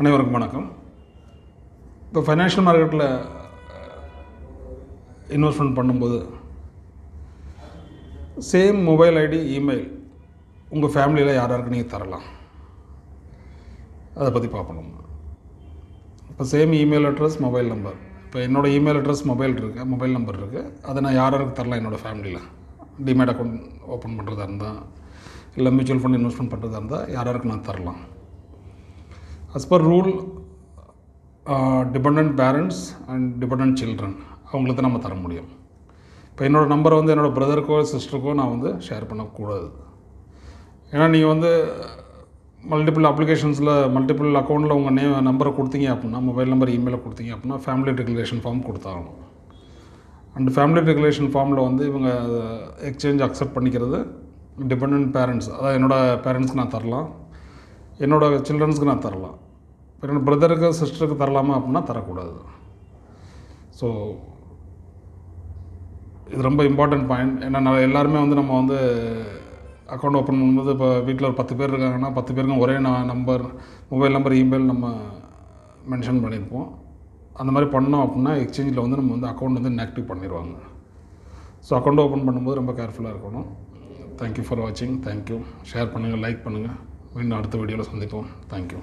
அனைவருக்கும் வணக்கம். இப்போ ஃபைனான்ஷியல் மார்க்கெட்டில் இன்வெஸ்ட்மெண்ட் பண்ணும்போது சேம் மொபைல் ஐடி, இமெயில் உங்கள் ஃபேமிலியில் யாராருக்கு நீங்கள் தரலாம், அதை பற்றி பார்க்கணும். இப்போ same email address, mobile number. இப்போ என்னோடய இமெயில் அட்ரஸ், மொபைல் நம்பர் இருக்குது. அதை நான் யாராருக்கு தரலாம் என்னோடய ஃபேமிலியில்? டிமேட் அக்கௌண்ட் ஓப்பன் பண்ணுறதா இருந்தால், இல்லை மியூச்சுவல் ஃபண்ட் இன்வெஸ்ட்மெண்ட் பண்ணுறதா இருந்தால் யாராருக்கு நான் தரலாம்? as per rule, dependent parents and dependent children அவங்களுக்கு தான் நம்ம தர முடியும். இப்போ என்னோடய நம்பரை என்னோடய பிரதருக்கோ சிஸ்டருக்கோ நான் ஷேர் பண்ணக்கூடாது. ஏன்னா நீங்கள் மல்டிபிள் அப்ளிகேஷன்ஸில் மல்டிபிள் அக்கௌண்ட்டில் உங்கள் நம்பரை கொடுத்தீங்க அப்படின்னா, மொபைல் நம்பர், இமெயிலை கொடுத்தீங்க அப்படின்னா ஃபேமிலி ரெகுலேஷன் ஃபார்ம் கொடுத்தாகணும். அண்ட் ஃபேமிலி ரெகுலேஷன் ஃபார்மில் இவங்க எக்ஸ்சேஞ்ச் அக்செப்ட் பண்ணிக்கிறது டிபெண்ட் பேரண்ட்ஸ், அதாவது என்னோடய பேரண்ட்ஸ்க்கு நான் தரலாம், என்னோடய சில்ட்ரன்ஸ்க்கு நான் தரலாம். இப்போ என்னோடய பிரதருக்கு சிஸ்டருக்கு தரலாமா அப்படின்னா தரக்கூடாது. ஸோ இது ரொம்ப இம்பார்ட்டண்ட் பாயிண்ட். ஏன்னா எல்லாருமே நம்ம அக்கௌண்ட் ஓப்பன் பண்ணும்போது, இப்போ வீட்டில் ஒரு 10 பேர் இருக்காங்கன்னா 10 பேருக்கும் ஒரே நம்பர், மொபைல் நம்பர், இமெயில் நம்ம மென்ஷன் பண்ணியிருப்போம். அந்த மாதிரி பண்ணோம் அப்படின்னா எக்ஸ்சேஞ்சில் நம்ம அக்கௌண்ட் இன்ஆக்டிவ் பண்ணிடுவாங்க. ஸோ அக்கௌண்ட் ஓப்பன் பண்ணும்போது ரொம்ப கேர்ஃபுல்லாக இருக்கணும். தேங்க்யூ ஃபார் வாட்சிங். தேங்க்யூ. ஷேர் பண்ணுங்கள், லைக் பண்ணுங்கள். மீண்டும் அடுத்த வீடியோவில் சந்திப்போம். தேங்க்யூ.